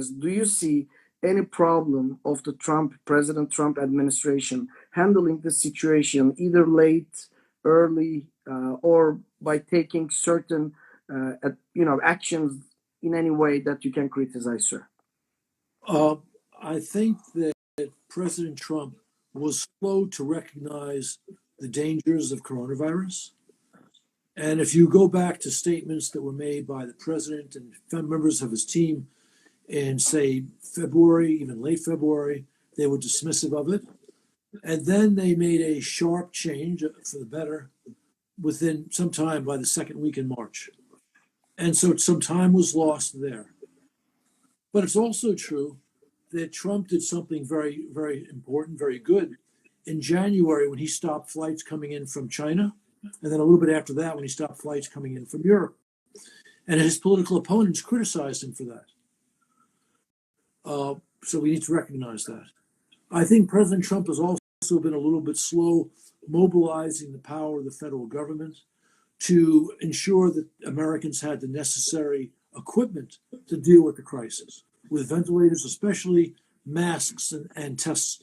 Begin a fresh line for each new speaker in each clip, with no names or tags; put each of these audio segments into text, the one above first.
do you see any problem of the President Trump administration handling the situation either late, early, or by taking certain, actions in any way that you can criticize, sir?
I think that President Trump was slow to recognize the dangers of coronavirus. And if you go back to statements that were made by the president and members of his team in, say, February, even late February, they were dismissive of it. And then they made a sharp change for the better within some time by the second week in March. And so some time was lost there. But it's also true that Trump did something very, very important, very good in January when he stopped flights coming in from China, and then a little bit after that when he stopped flights coming in from Europe. And his political opponents criticized him for that. So we need to recognize that. I think President Trump has also been a little bit slow mobilizing the power of the federal government to ensure that Americans had the necessary equipment to deal with the crisis, with ventilators especially, masks and tests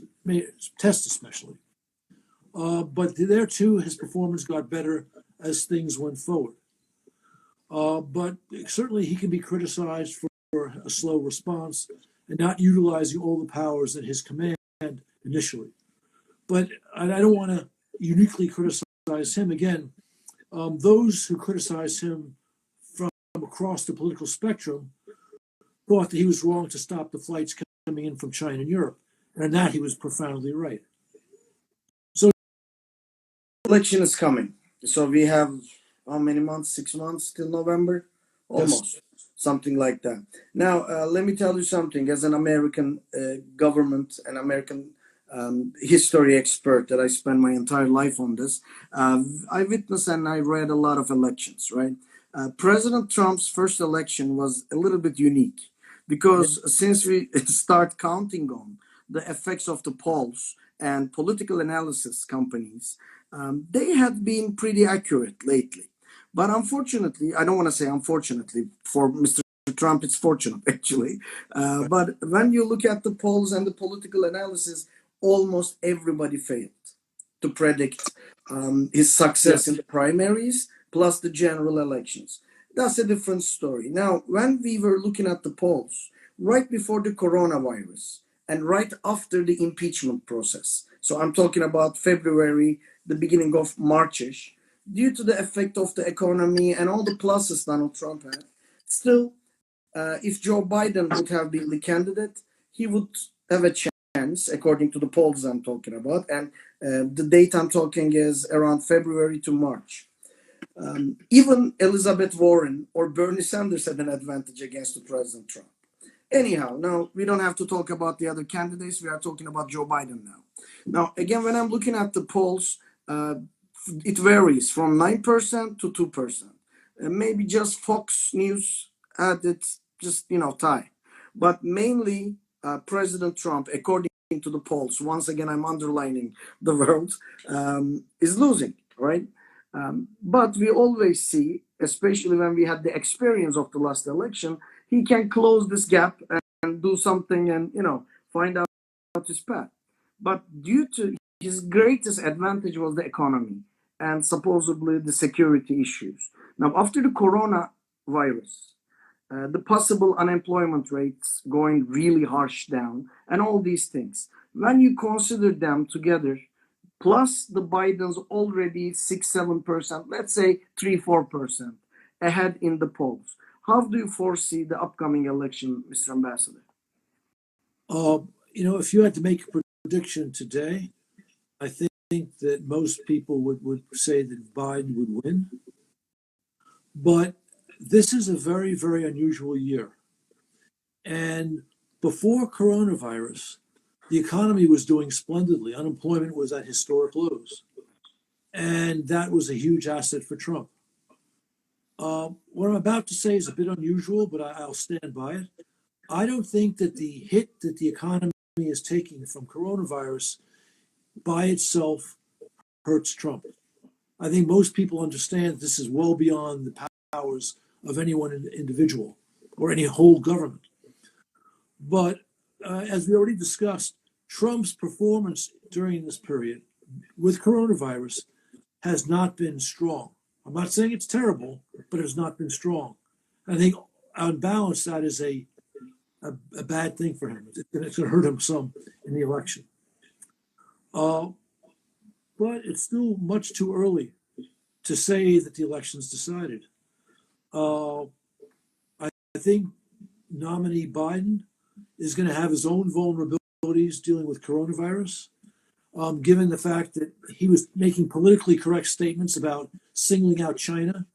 especially. But there too, his performance got better as things went forward. But certainly he can be criticized for a slow response and not utilizing all the powers at his command initially. But I don't want to uniquely criticize him. Again, those who criticize him from across the political spectrum thought that he was wrong to stop the flights coming in from China and Europe. And in that, he was profoundly right. So,
election is coming. So we have how many months? 6 months till November? Almost. Yes. Something like that. Now, let me tell you something. As an American government and American history expert that I spent my entire life on this, I witnessed and I read a lot of elections, right? President Trump's first election was a little bit unique because since we start counting on the effects of the polls and political analysis companies, they had been pretty accurate lately. But unfortunately, I don't want to say unfortunately for Mr. Trump, it's fortunate actually. But when you look at the polls and the political analysis, almost everybody failed to predict his success in the primaries plus the general elections. That's a different story. Now, when we were looking at the polls right before the coronavirus and right after the impeachment process, so I'm talking about February, the beginning of Marchish, due to the effect of the economy and all the pluses Donald Trump had, still, if Joe Biden would have been the candidate, he would have a chance, according to the polls I'm talking about. And the date I'm talking is around February to March. Even Elizabeth Warren or Bernie Sanders had an advantage against President Trump. Anyhow, now we don't have to talk about the other candidates. We are talking about Joe Biden now. Now, again, when I'm looking at the polls, it varies from 9% to 2%. Maybe just Fox News had it just, tie. But mainly President Trump, according to the polls, once again, I'm underlining the word, is losing, right? But we always see, especially when we had the experience of the last election, he can close this gap and do something and, find out his path. But due to his greatest advantage was the economy and supposedly the security issues. Now, after the coronavirus, the possible unemployment rates going really harsh down and all these things, when you consider them together, plus the Biden's already 6-7%, let's say 3-4% ahead in the polls, how do you foresee the upcoming election, Mr. Ambassador?
If you had to make a prediction today, I think that most people would say that Biden would win. But this is a very, very unusual year. And before coronavirus, the economy was doing splendidly. Unemployment was at historic lows. And that was a huge asset for Trump. What I'm about to say is a bit unusual, but I'll stand by it. I don't think that the hit that the economy is taking from coronavirus by itself hurts Trump. I think most people understand this is well beyond the powers of any one individual or any whole government. But as we already discussed, Trump's performance during this period with coronavirus has not been strong. I'm not saying it's terrible, but it has not been strong. I think on balance, that is a bad thing for him. It's going to hurt him some in the election. But it's still much too early to say that the election's decided. I think nominee Biden is going to have his own vulnerabilities dealing with coronavirus, given the fact that he was making politically correct statements about singling out China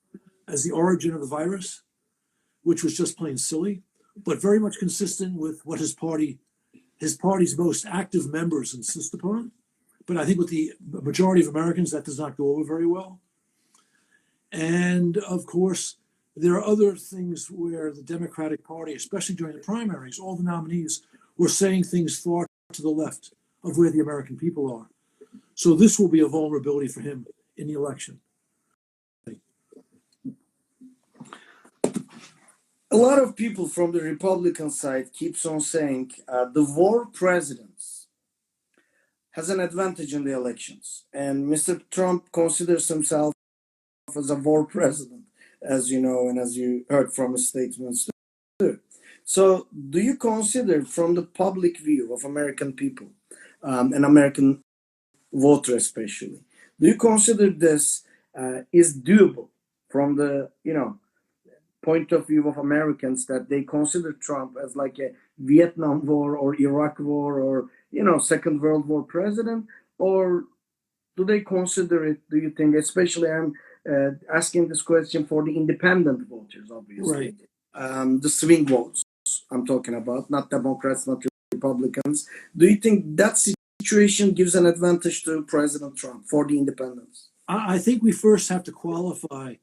as the origin of the virus, which was just plain silly, but very much consistent with what his party's most active members insist upon. But I think with the majority of Americans, that does not go over very well. And of course, there are other things where the Democratic Party, especially during the primaries, all the nominees were saying things far to the left of where the American people are. So this will be a vulnerability for him in the election.
A lot of people from the Republican side keeps on saying the war presidents has an advantage in the elections. And Mr. Trump considers himself as a war president, as you know, and as you heard from his statements too. So do you consider, from the public view of American people, and American voter especially, do you consider this is doable from the, point of view of Americans, that they consider Trump as like a Vietnam War or Iraq War or, Second World War president? Or do they consider it, do you think, especially I'm asking this question for the independent voters, obviously,
Right.
The swing votes I'm talking about, not Democrats, not Republicans. Do you think that situation gives an advantage to President Trump for the independents?
I think we first have to qualify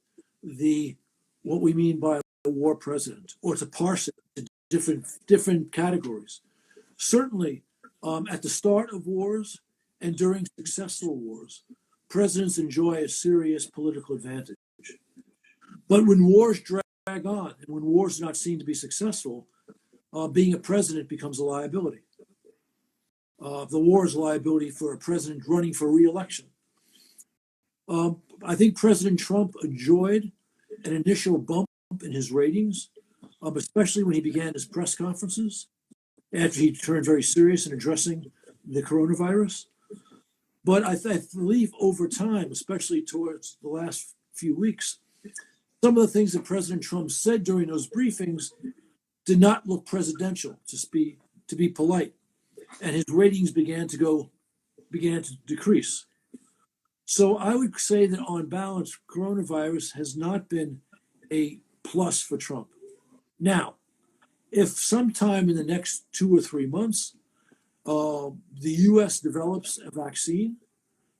what we mean by a war president, or to parse it into different categories. Certainly, at the start of wars and during successful wars, presidents enjoy a serious political advantage. But when wars drag on and when wars do not seem to be successful, being a president becomes a liability. The war is a liability for a president running for re-election. I think President Trump enjoyed an initial bump in his ratings, especially when he began his press conferences after he turned very serious in addressing the coronavirus. But I believe over time, especially towards the last few weeks, some of the things that President Trump said during those briefings did not look presidential, to be polite, and his ratings began to decrease. So I would say that on balance, coronavirus has not been a plus for Trump. Now, if sometime in the next 2 or 3 months, the U.S. develops a vaccine,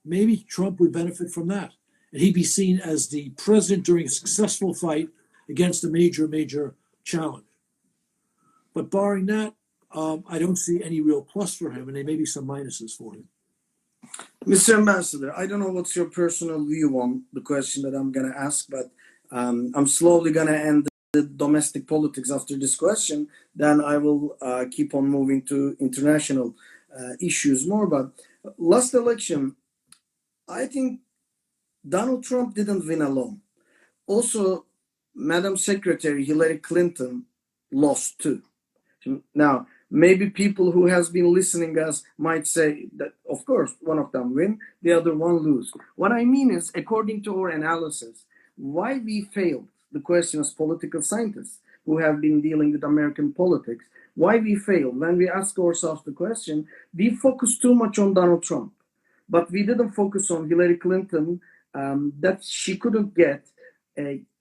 maybe Trump would benefit from that. And he'd be seen as the president during a successful fight against a major challenge. But barring that, I don't see any real plus for him, and there may be some minuses for him.
Mr. Ambassador, I don't know what's your personal view on the question that I'm going to ask, but I'm slowly going to end the domestic politics after this question. Then I will keep on moving to international issues more. But last election, I think Donald Trump didn't win alone. Also, Madam Secretary Hillary Clinton lost too. Now, maybe people who has been listening us might say that, of course, one of them win, the other one lose. What I mean is, according to our analysis, why we failed, the question as political scientists who have been dealing with American politics, why we failed. When we ask ourselves the question, we focused too much on Donald Trump, but we didn't focus on Hillary Clinton, that she couldn't get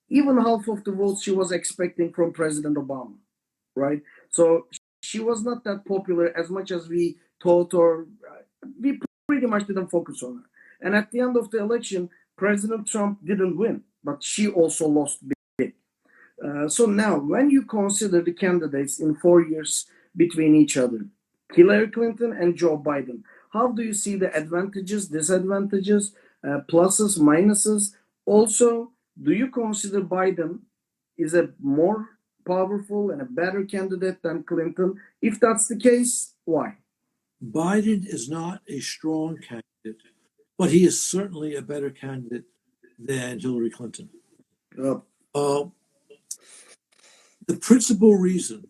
even half of the votes she was expecting from President Obama, right? So she was not that popular as much as we thought, or we pretty much didn't focus on her. And at the end of the election, President Trump didn't win, but she also lost big. So now, when you consider the candidates in 4 years between each other, Hillary Clinton and Joe Biden, how do you see the advantages, disadvantages, pluses, minuses? Also, do you consider Biden is a more powerful and a better candidate than Clinton? If that's the case, why?
Biden is not a strong candidate, but he is certainly a better candidate than Hillary Clinton.
Uh,
Uh, the principal reason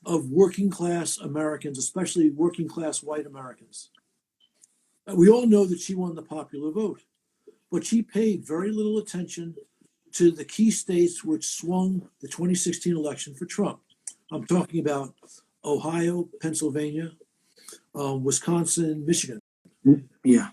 of working class Americans, especially working class white Americans, we all know that she won the popular vote, but she paid very little attention to the key states which swung the 2016 election for Trump. I'm talking about Ohio, Pennsylvania, Wisconsin, Michigan,
yeah.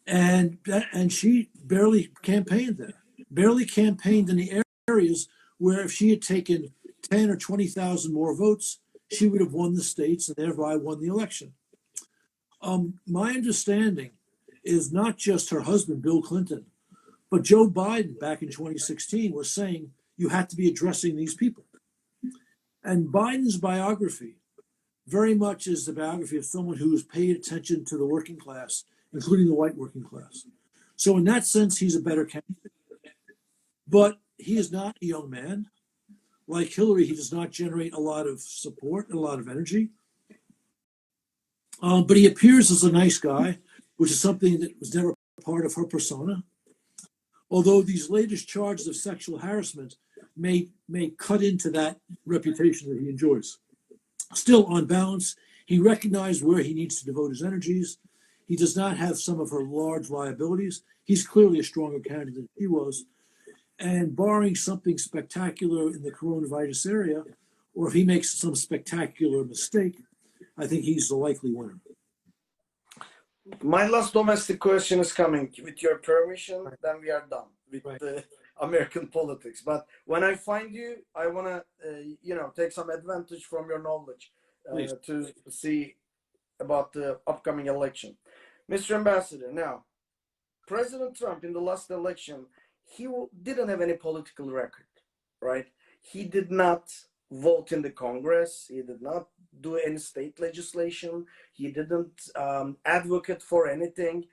and she barely campaigned there. Barely campaigned in the areas where if she had taken 10 or 20,000 more votes, she would have won the states and thereby won the election. My understanding is not just her husband, Bill Clinton, but Joe Biden back in 2016 was saying you had to be addressing these people. And Biden's biography very much is the biography of someone who has paid attention to the working class, including the white working class. So in that sense, he's a better candidate. But he is not a young man. Like Hillary, he does not generate a lot of support, a lot of energy. But he appears as a nice guy, which is something that was never part of her persona. Although these latest charges of sexual harassment may cut into that reputation that he enjoys. Still, on balance, he recognized where he needs to devote his energies. He does not have some of her large liabilities. He's clearly a stronger candidate than he was. And barring something spectacular in the coronavirus area, or if he makes some spectacular mistake, I think he's the likely winner.
My last domestic question is coming. With your permission,
Right.
then we are done with
Right.
the American politics. But when I find you, I want to, take some advantage from your knowledge
Please.
to see about the upcoming election. Mr. Ambassador, now, President Trump in the last election, he didn't have any political record, right? He did not vote in the Congress. He did not do any state legislation. He didn't advocate for anything.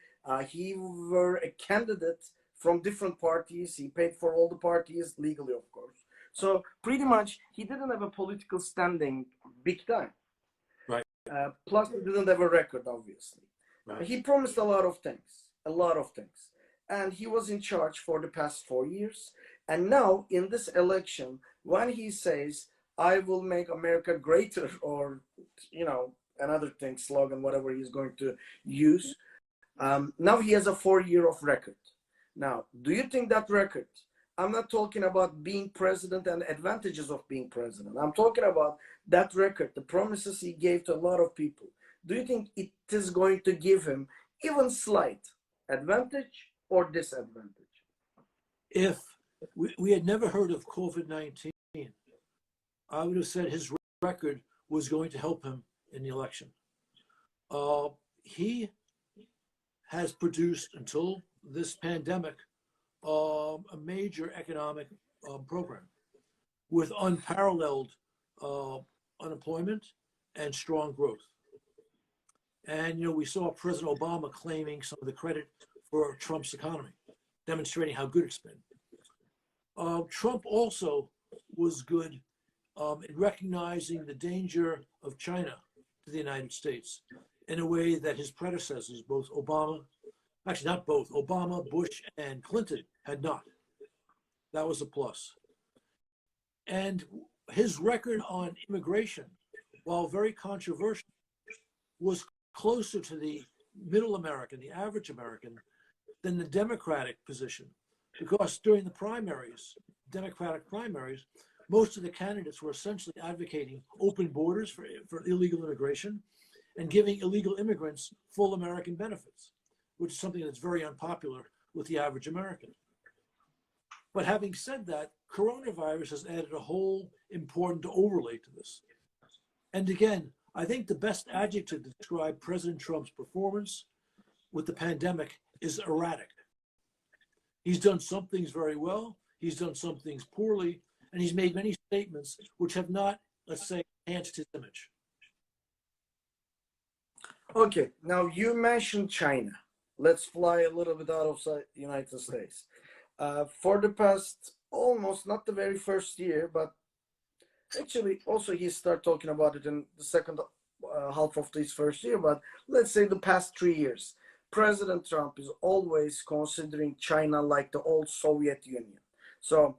He were a candidate from different parties. He paid for all the parties legally, of course. So pretty much he didn't have a political standing big time.
Right.
Plus he didn't have a record, obviously.
Right.
He promised a lot of things. And he was in charge for the past 4 years. And now in this election, when he says, I will make America greater, or, another thing, slogan, whatever he's going to use, now he has a 4 year of record. Now, do you think that record, I'm not talking about being president and advantages of being president. I'm talking about that record, the promises he gave to a lot of people. Do you think it is going to give him even slight advantage or disadvantage?
If we had never heard of COVID-19, I would have said his record was going to help him in the election. He has produced, until this pandemic, a major economic program with unparalleled unemployment and strong growth. And we saw President Obama claiming some of the credit for Trump's economy, demonstrating how good it's been. Trump also was good in recognizing the danger of China to the United States in a way that his predecessors, both Obama, actually not both, Obama, Bush, and Clinton had not. That was a plus. And his record on immigration, while very controversial, was closer to the middle American, the average American, than the Democratic position. Because during the primaries, Democratic primaries, most of the candidates were essentially advocating open borders for illegal immigration and giving illegal immigrants full American benefits, which is something that's very unpopular with the average American. But having said that, coronavirus has added a whole important overlay to this. And again, I think the best adjective to describe President Trump's performance with the pandemic is erratic. He's done some things very well, he's done some things poorly, and he's made many statements which have not, let's say, enhanced his image.
Okay, now you mentioned China. Let's fly a little bit out of the United States. For the past almost not the very first year, but actually also he started talking about it in the second half of this first year, but let's say the past 3 years, President Trump is always considering China like the old Soviet Union. So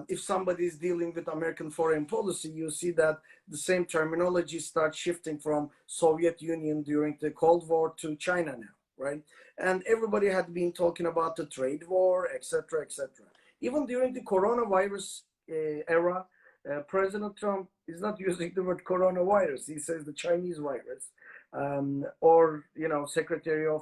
if somebody is dealing with American foreign policy, you see that the same terminology starts shifting from Soviet Union during the Cold War to China now, right? And everybody had been talking about the trade war, etc., etc. Even during the coronavirus era, President Trump is not using the word coronavirus. He says the Chinese virus, or Secretary of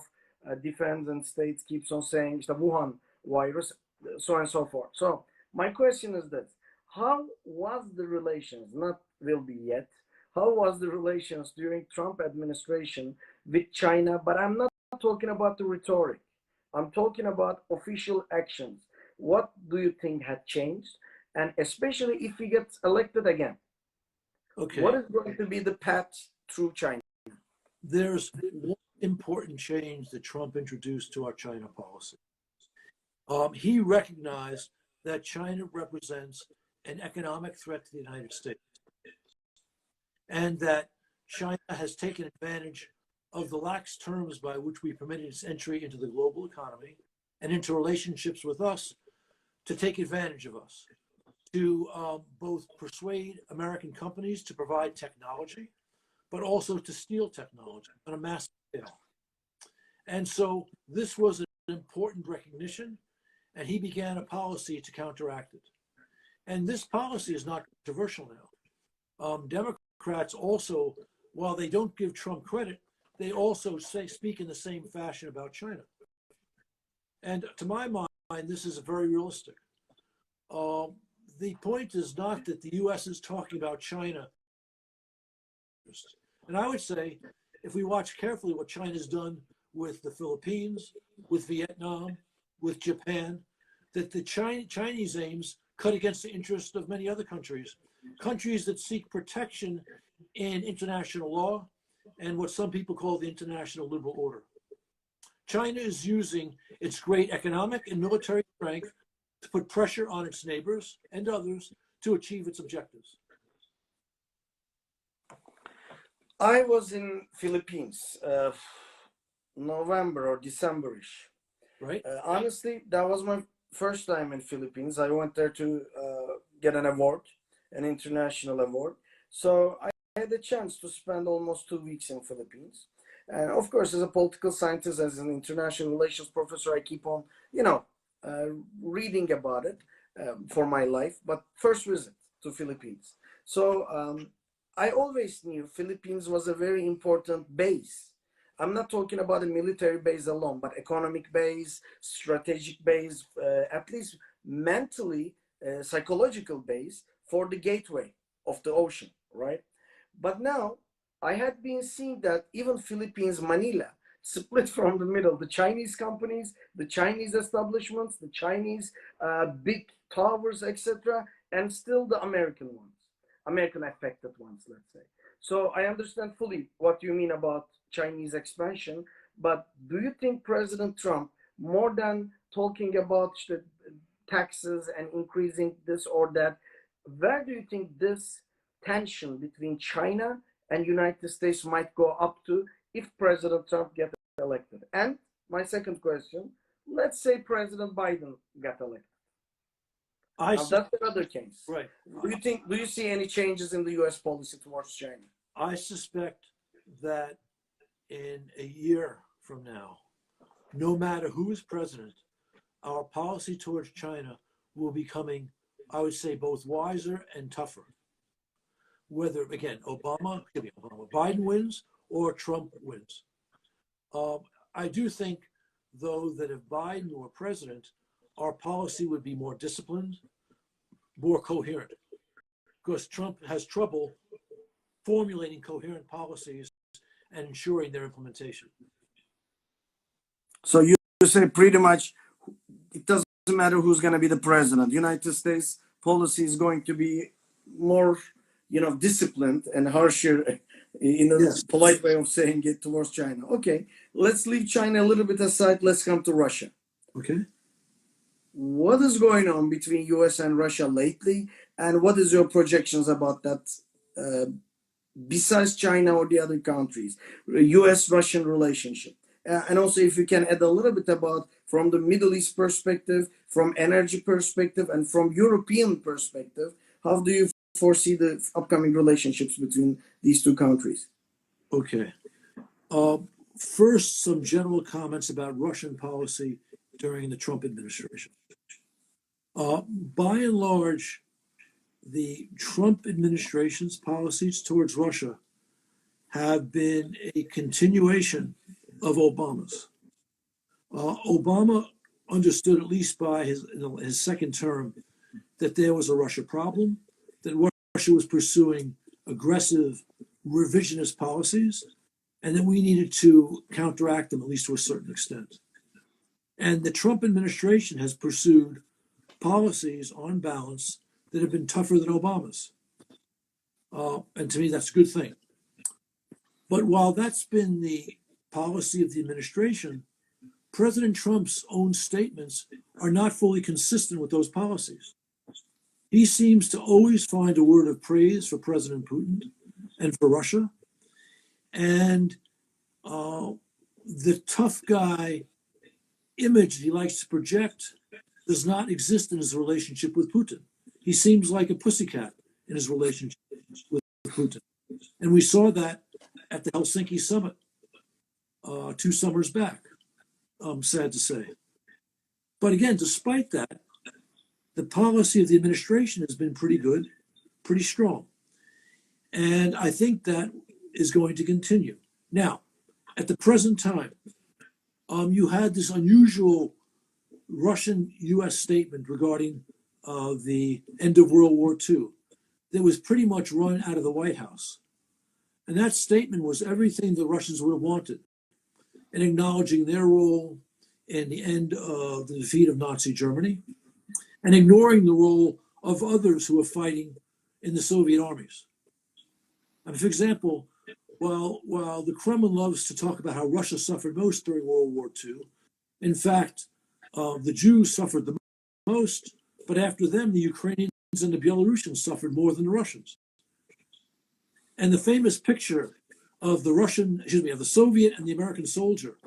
Defense and States keeps on saying the Wuhan virus, so on and so forth. So my question is this: how was the relations? Not will be yet. How was the relations during Trump administration with China? But I'm not talking about the rhetoric. I'm talking about official actions. What do you think had changed? And especially if he gets elected again,
Okay.
what is going to be the path through China?
There's one important change that Trump introduced to our China policy. He recognized that China represents an economic threat to the United States, and that China has taken advantage of the lax terms by which we permitted its entry into the global economy and into relationships with us to take advantage of us, to both persuade American companies to provide technology, but also to steal technology on a massive scale. And so this was an important recognition, and he began a policy to counteract it. And this policy is not controversial now. Democrats also, while they don't give Trump credit, they also speak in the same fashion about China. And to my mind, this is very realistic. The point is not that the U.S. is talking about China. And I would say, if we watch carefully what China's done with the Philippines, with Vietnam, with Japan, that the Chinese aims cut against the interest of many other countries, countries that seek protection in international law and what some people call the international liberal order. China is using its great economic and military strength to put pressure on its neighbors and others to achieve its objectives.
I was in Philippines, November or December-ish.
Right.
Honestly, that was my first time in Philippines. I went there to get an award, an international award. So I had a chance to spend almost 2 weeks in Philippines. And of course, as a political scientist, as an international relations professor, I keep on, reading about it for my life. But first visit to Philippines. So I always knew Philippines was a very important base. I'm not talking about a military base alone, but economic base, strategic base, at least mentally, psychological base for the gateway of the ocean, right? But now I had been seeing that even Philippines, Manila, split from the middle, the Chinese companies, the Chinese establishments, the Chinese big towers, etc., and still the American ones, American affected ones, let's say. So I understand fully what you mean about Chinese expansion, but do you think President Trump, more than talking about the taxes and increasing this or that, where do you think this tension between China and United States might go up to if President Trump gets elected? And my second question, let's say President Biden got elected. Now, that's another case.
Right.
Do you see any changes in the U.S. policy towards China?
I suspect that in a year from now, no matter who is president, our policy towards China will be becoming, I would say, both wiser and tougher. Whether, again, Biden wins or Trump wins. I do think, though, that if Biden were president, our policy would be more disciplined, more coherent, because Trump has trouble formulating coherent policies and ensuring their implementation.
So you say pretty much it doesn't matter who's going to be the president. United States policy is going to be more, disciplined and harsher in a polite way of saying it towards China. Okay, let's leave China a little bit aside. Let's come to Russia.
Okay.
what is going on between US and Russia lately, and what is your projections about that, besides China or the other countries, US-Russian relationship? And also, if you can add a little bit about from the Middle East perspective, from energy perspective, and from European perspective, how do you foresee the upcoming relationships between these two countries?
Okay. Uh, First, some general comments about Russian policy during the Trump administration. By and large, the Trump administration's policies towards Russia have been a continuation of Obama's. Obama understood, at least by his second term, that there was a Russia problem, that Russia was pursuing aggressive revisionist policies, and that we needed to counteract them, at least to a certain extent. And the Trump administration has pursued policies on balance that have been tougher than Obama's. And to me, that's a good thing. But while that's been the policy of the administration, President Trump's own statements are not fully consistent with those policies. He seems to always find a word of praise for President Putin and for Russia. And the tough guy image that he likes to project does not exist in his relationship with Putin. He seems like a pussycat in his relationship with Putin. And we saw that at the Helsinki summit 2 summers back, sad to say. But again, despite that, the policy of the administration has been pretty good, pretty strong. And I think that is going to continue. Now, at the present time, you had this unusual Russian US statement regarding the end of World War II that was pretty much run out of the White House. And that statement was everything the Russians would have wanted, in acknowledging their role in the end of the defeat of Nazi Germany and ignoring the role of others who were fighting in the Soviet armies. And for example, while the Kremlin loves to talk about how Russia suffered most during World War II, in fact, the Jews suffered the most, but after them, the Ukrainians and the Belarusians suffered more than the Russians. And the famous picture of the Soviet and the American soldier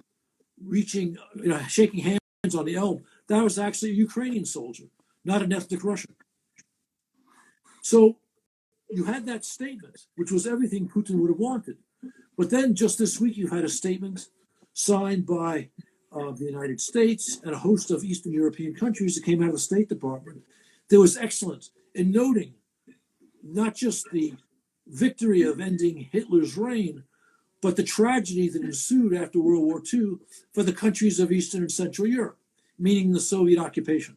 shaking hands on the Elm, that was actually a Ukrainian soldier, not an ethnic Russian. So you had that statement, which was everything Putin would have wanted. But then just this week, you had a statement signed by the United States and a host of Eastern European countries that came out of the State Department that was excellent in noting not just the victory of ending Hitler's reign, but the tragedy that ensued after World War II for the countries of Eastern and Central Europe, meaning the Soviet occupation.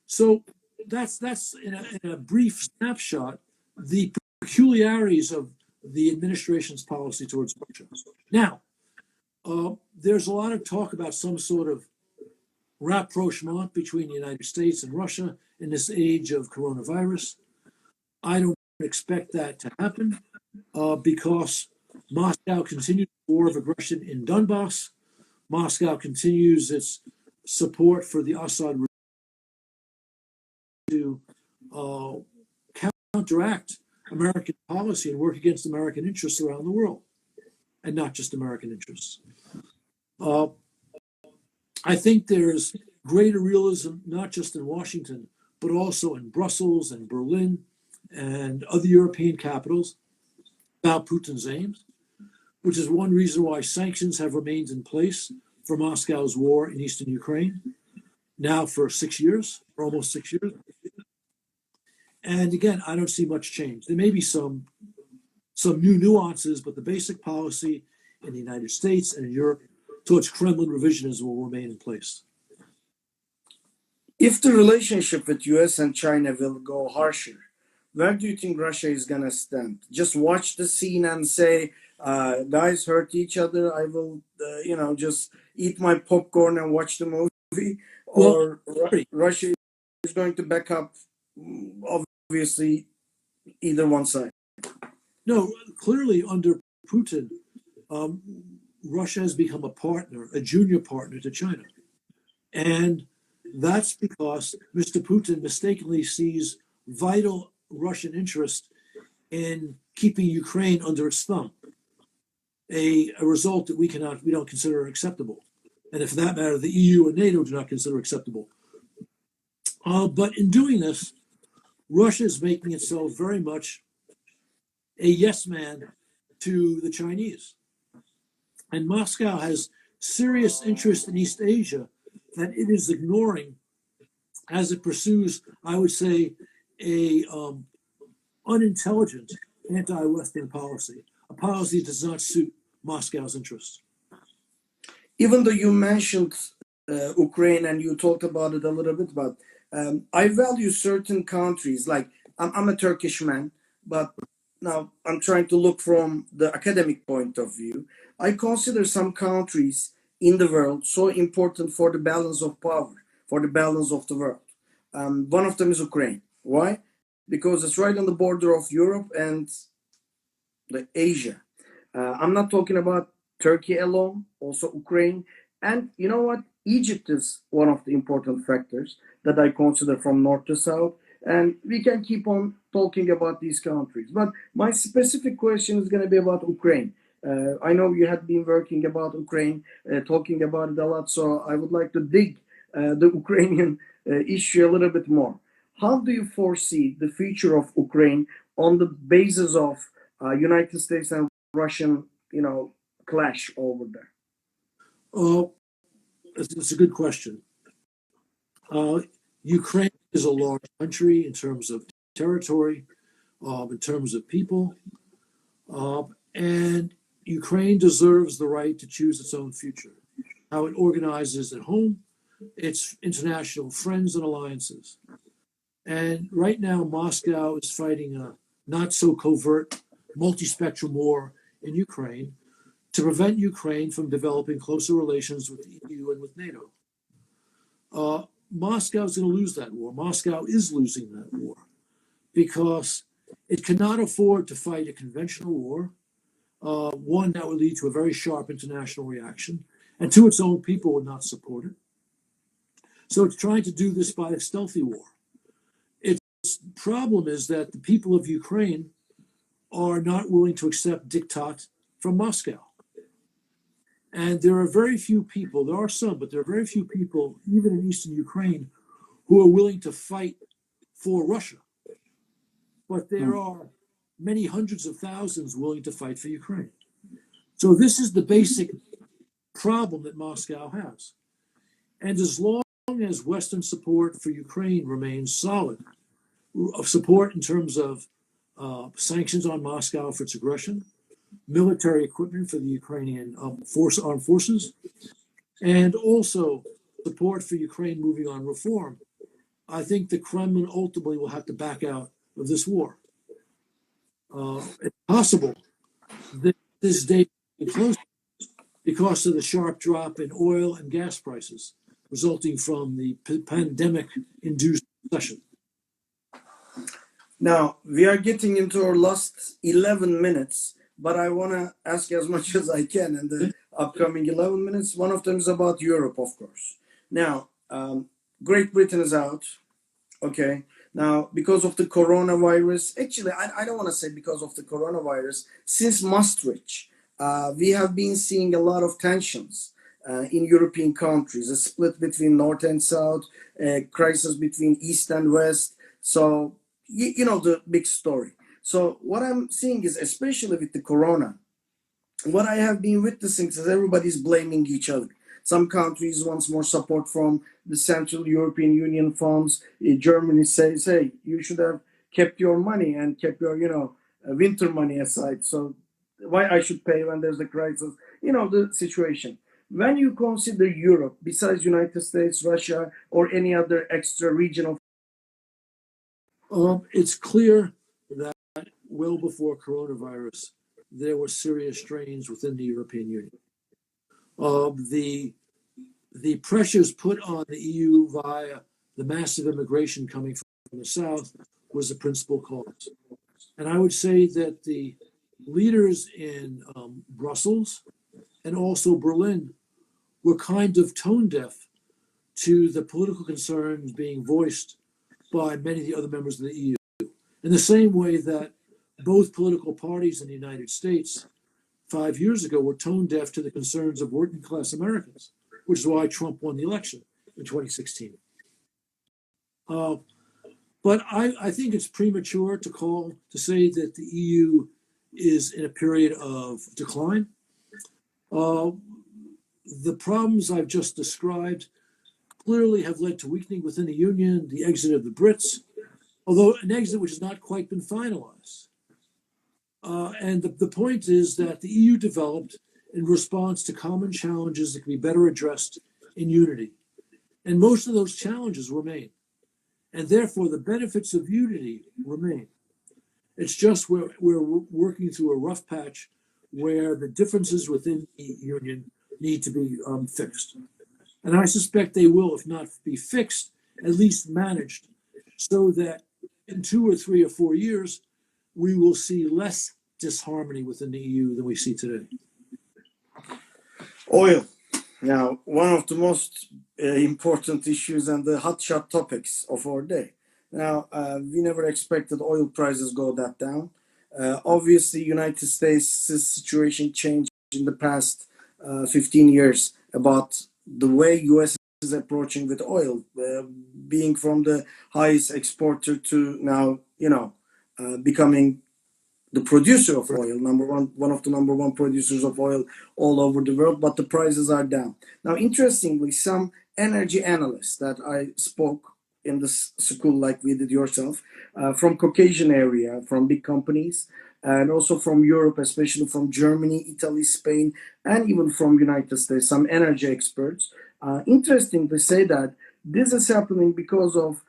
So that's in a brief snapshot the peculiarities of the administration's policy towards Russia. Now, there's a lot of talk about some sort of rapprochement between the United States and Russia in this age of coronavirus. I don't expect that to happen because Moscow continues the war of aggression in Donbass. Moscow continues its support for the Assad regime to counteract American policy and work against American interests around the world, and not just American interests. I think there's greater realism, not just in Washington, but also in Brussels and Berlin and other European capitals about Putin's aims, which is one reason why sanctions have remained in place for Moscow's war in eastern Ukraine, now for 6 years, for almost 6 years. And again, I don't see much change. There may be some new nuances, but the basic policy in the United States and in Europe towards Kremlin revisionism will remain in place.
If the relationship with US and China will go harsher, where do you think Russia is going to stand? Just watch the scene and say, guys hurt each other, I will, just eat my popcorn and watch the movie? Or Russia is going to back up, obviously, either one side?
No, clearly under Putin, Russia has become a partner, a junior partner to China. And that's because Mr. Putin mistakenly sees vital Russian interest in keeping Ukraine under its thumb, a result that we don't consider acceptable. And if for that matter, the EU and NATO do not consider acceptable. But in doing this, Russia is making itself very much a yes man to the Chinese. And Moscow has serious interest in East Asia that it is ignoring as it pursues, I would say, a unintelligent anti-Western policy, a policy that does not suit Moscow's interests.
Even though you mentioned Ukraine and you talked about it a little bit, but I value certain countries. Like I'm a Turkish man, but now I'm trying to look from the academic point of view. I consider some countries in the world so important for the balance of power, for the balance of the world. One of them is Ukraine. Why? Because it's right on the border of Europe and the Asia. I'm not talking about Turkey alone, also Ukraine. And you know what? Egypt is one of the important factors that I consider from north to south. And we can keep on talking about these countries. But my specific question is going to be about Ukraine. I know you had been working about Ukraine, talking about it a lot. So I would like to dig the Ukrainian issue a little bit more. How do you foresee the future of Ukraine on the basis of United States and Russian, clash over there?
Oh, it's a good question. Ukraine is a large country in terms of territory, in terms of people, and Ukraine deserves the right to choose its own future, how it organizes at home, its international friends and alliances. And right now, Moscow is fighting a not so covert, multi-spectrum war in Ukraine to prevent Ukraine from developing closer relations with the EU and with NATO. Moscow is going to lose that war. Moscow is losing that war because it cannot afford to fight a conventional war, one that would lead to a very sharp international reaction, and two, its own people would not support it. So it's trying to do this by a stealthy war. Its problem is that the people of Ukraine are not willing to accept diktat from Moscow. And there are very few people, there are some, but there are very few people, even in eastern Ukraine, who are willing to fight for Russia. But there are many hundreds of thousands willing to fight for Ukraine. So this is the basic problem that Moscow has. And as long as Western support for Ukraine remains solid, support in terms of sanctions on Moscow for its aggression, military equipment for the Ukrainian armed forces, and also support for Ukraine moving on reform, I think the Kremlin ultimately will have to back out of this war. It's possible that this day will be close because of the sharp drop in oil and gas prices resulting from the pandemic-induced recession.
Now, we are getting into our last 11 minutes, but I want to ask as much as I can in the upcoming 11 minutes. One of them is about Europe, of course. Now, Great Britain is out. Okay. Now, because of the coronavirus, actually, I don't want to say because of the coronavirus, since Maastricht, we have been seeing a lot of tensions in European countries, a split between North and South, a crisis between East and West. So, you know the big story. So what I'm seeing is, especially with the corona, what I have been witnessing is everybody's blaming each other. Some countries want more support from the Central European Union funds. Germany says, hey, you should have kept your money and kept your, winter money aside. So why I should pay when there's a crisis? The situation. When you consider Europe, besides United States, Russia, or any other extra regional,
it's clear that well before coronavirus, there were serious strains within the European Union. The pressures put on the EU via the massive immigration coming from the South was the principal cause. And I would say that the leaders in Brussels and also Berlin were kind of tone deaf to the political concerns being voiced by many of the other members of the EU. In the same way that both political parties in the United States 5 years ago were tone deaf to the concerns of working class Americans, which is why Trump won the election in 2016. But I think it's premature to say that the EU is in a period of decline. The problems I've just described clearly have led to weakening within the Union, the exit of the Brits, although an exit which has not quite been finalized. And the point is that the EU developed in response to common challenges that can be better addressed in unity. And most of those challenges remain. And therefore, the benefits of unity remain. It's just we're working through a rough patch where the differences within the Union need to be fixed. And I suspect they will, if not be fixed, at least managed, so that in 2 or 3 or 4 years, we will see less disharmony within the EU than we see today.
Oil. Now, one of the most important issues and the hotshot topics of our day. Now, we never expected oil prices go that down. Obviously, United States' situation changed in the past 15 years about the way US is approaching with oil, being from the highest exporter to now, becoming the producer of oil, one of the number one producers of oil all over the world, but the prices are down. Now, interestingly, some energy analysts that I spoke in this school, like we did yourself, from Caucasian area, from big companies, and also from Europe, especially from Germany, Italy, Spain, and even from United States, some energy experts, interestingly say that this is happening because of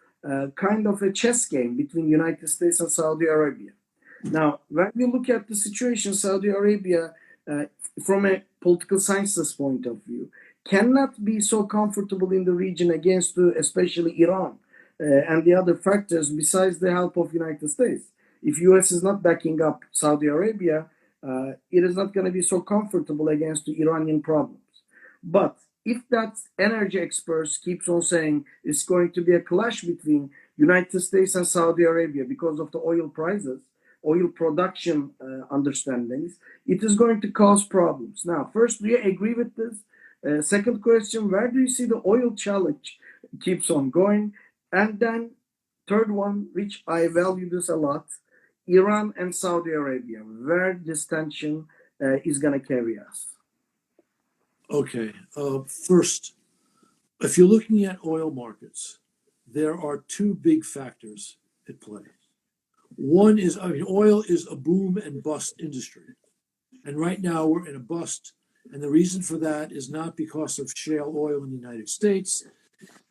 kind of a chess game between United States and Saudi Arabia. Now, when you look at the situation, Saudi Arabia, from a political sciences point of view, cannot be so comfortable in the region against, especially Iran and the other factors besides the help of United States. If US is not backing up Saudi Arabia, it is not going to be so comfortable against the Iranian problems. But if that energy experts keeps on saying it's going to be a clash between United States and Saudi Arabia because of the oil prices, oil production understandings, it is going to cause problems. Now, first, do you agree with this? Second question, where do you see the oil challenge keeps on going? And then third one, which I value this a lot, Iran and Saudi Arabia, where this tension is going to carry us.
Okay. First, if you're looking at oil markets, there are 2 big factors at play. One is, oil is a boom and bust industry. And right now we're in a bust. And the reason for that is not because of shale oil in the United States.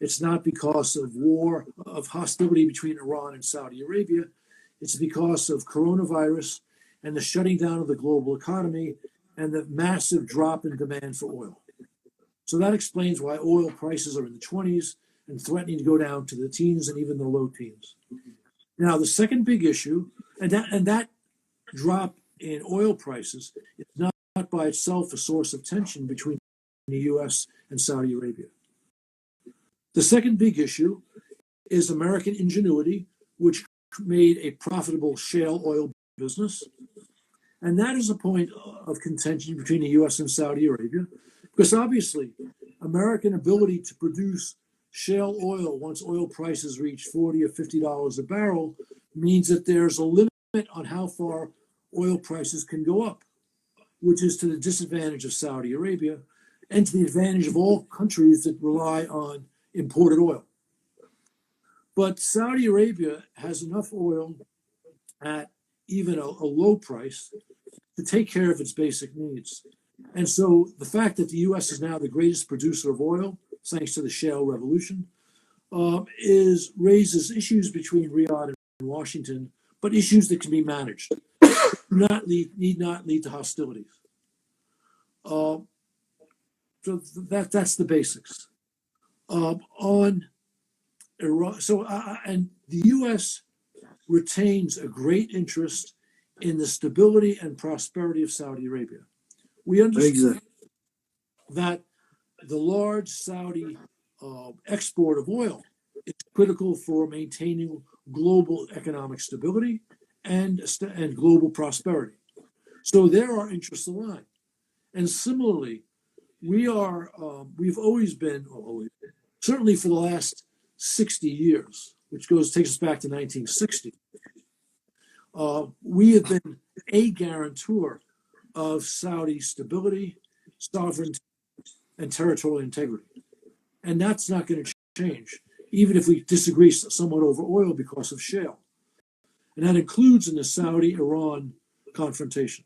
It's not because of war, of hostility between Iran and Saudi Arabia. It's because of coronavirus and the shutting down of the global economy and the massive drop in demand for oil. So that explains why oil prices are in the 20s and threatening to go down to the teens and even the low teens. Now, the second big issue, and that drop in oil prices is not by itself a source of tension between the US and Saudi Arabia. The second big issue is American ingenuity, which made a profitable shale oil business. And that is a point of contention between the US and Saudi Arabia, because obviously American ability to produce shale oil once oil prices reach $40 or $50 a barrel means that there's a limit on how far oil prices can go up, which is to the disadvantage of Saudi Arabia and to the advantage of all countries that rely on imported oil. But Saudi Arabia has enough oil at even a low price to take care of its basic needs. And so the fact that the US is now the greatest producer of oil, thanks to the shale revolution, raises issues between Riyadh and Washington, but issues that can be managed, need not lead to hostilities. So that's the basics. On Iran, and the U.S. retains a great interest in the stability and prosperity of Saudi Arabia. We understand that the large Saudi export of oil is critical for maintaining global economic stability and global prosperity. So there our interests align. And similarly, we've always been, certainly for the last 60 years, which takes us back to 1960, we have been a guarantor of Saudi stability, sovereignty, and territorial integrity. And that's not going to change, even if we disagree somewhat over oil because of shale. And that includes in the Saudi-Iran confrontation.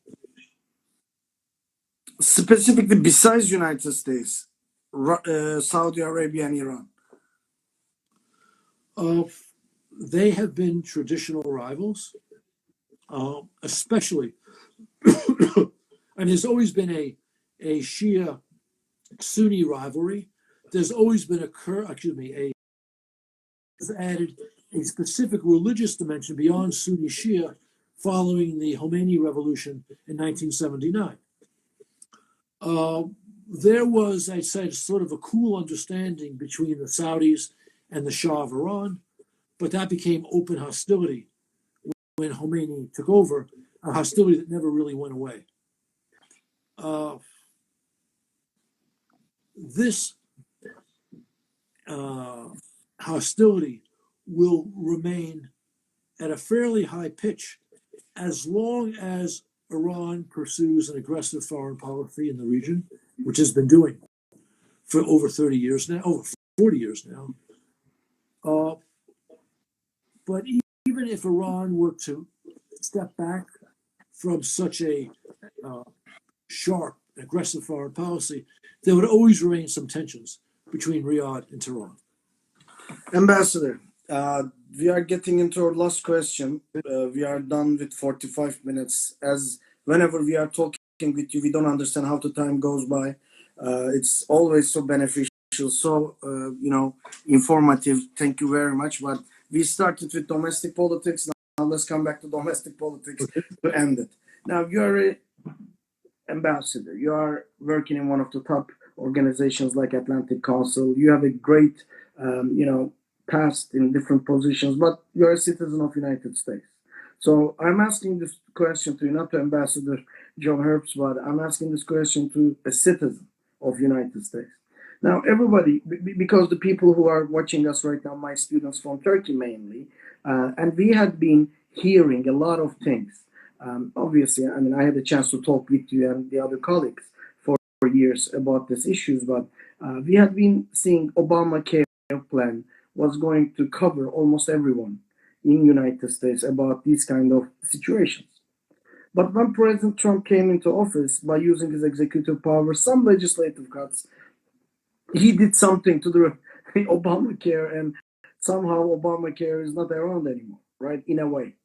Specifically, besides United States, Saudi Arabia and Iran.
They have been traditional rivals, especially. And there's always been a Shia Sunni rivalry. There's always been has added a specific religious dimension beyond Sunni Shia following the Khomeini revolution in 1979. There was, I said, sort of a cool understanding between the Saudis and the Shah of Iran, but that became open hostility when Khomeini took over, a hostility that never really went away. This hostility will remain at a fairly high pitch as long as Iran pursues an aggressive foreign policy in the region, which has been doing for over 30 years now, over 40 years now. But even if Iran were to step back from such a sharp, aggressive foreign policy, there would always remain some tensions between Riyadh and Tehran.
Ambassador, we are getting into our last question. We are done with 45 minutes. As whenever we are talking with you, we don't understand how the time goes by. It's always so beneficial, so informative. Thank you very much. But we started with domestic politics. Now let's come back to domestic politics to end it. Now you're an ambassador. You are working in one of the top organizations like Atlantic Council. You have a great, past in different positions, but you're a citizen of United States. So I'm asking this question to you, not to Ambassador John Herbst, but I'm asking this question to a citizen of United States. Now, everybody, because the people who are watching us right now, my students from Turkey mainly, and we had been hearing a lot of things. Obviously, I had a chance to talk with you and the other colleagues for years about these issues, but we had been seeing Obamacare plan was going to cover almost everyone in United States about these kind of situations. But when President Trump came into office, by using his executive power, some legislative cuts, he did something to the Obamacare, and somehow Obamacare is not around anymore, right? In a way.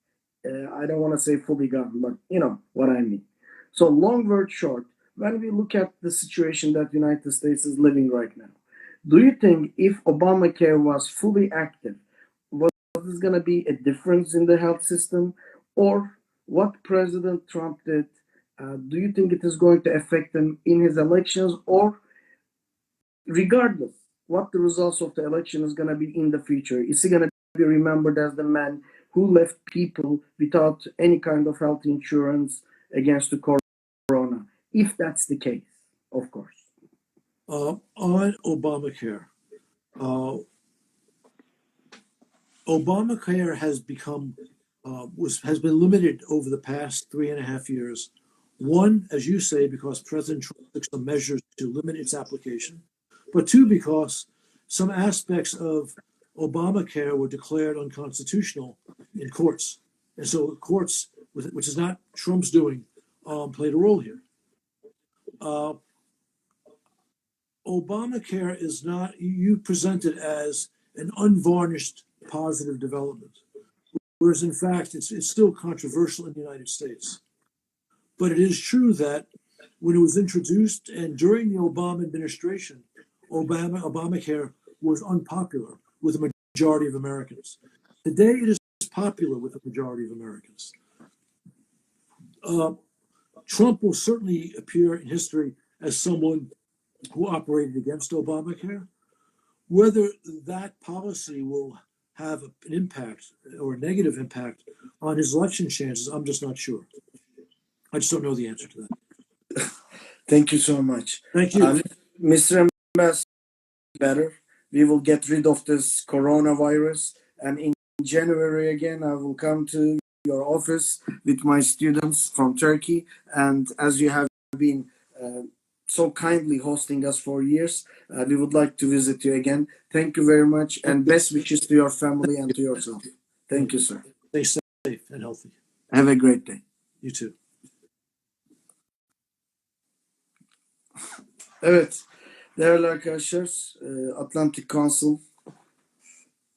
I don't want to say fully gone, but you know what I mean. So long word short, when we look at the situation that the United States is living right now, do you think if Obamacare was fully active, was there going to be a difference in the health system? Or what President Trump did, do you think it is going to affect him in his elections? Or regardless what the results of the election is going to be in the future, is he going to be remembered as the man who left people without any kind of health insurance against the corona? If that's the case, of course.
On Obamacare, Obamacare has become has been limited over the past 3.5 years. One, as you say, because President Trump took some measures to limit its application, but two, because some aspects of Obamacare were declared unconstitutional in courts, and so the courts, which is not Trump's doing, played a role here. Obamacare is not, you present it as an unvarnished positive development, whereas in fact it's still controversial in the United States. But it is true that when it was introduced and during the Obama administration, Obamacare was unpopular with the majority of Americans. Today it is popular with the majority of Americans. Trump will certainly appear in history as someone who operated against Obamacare, Whether that policy will have an impact or a negative impact on his election chances, I'm just not sure. I just don't know the answer to that.
Thank you so much.
Thank you.
Mr. Ambassador, better. We will get rid of this coronavirus, and in January again, I will come to your office with my students from Turkey. And as you have been so kindly hosting us for years, we would like to visit you again. Thank you very much, and best wishes to your family and to yourself. Thank you, sir.
Stay safe and healthy.
Have a great day.
You too.
Evet, değerli arkadaşlar, Atlantic Council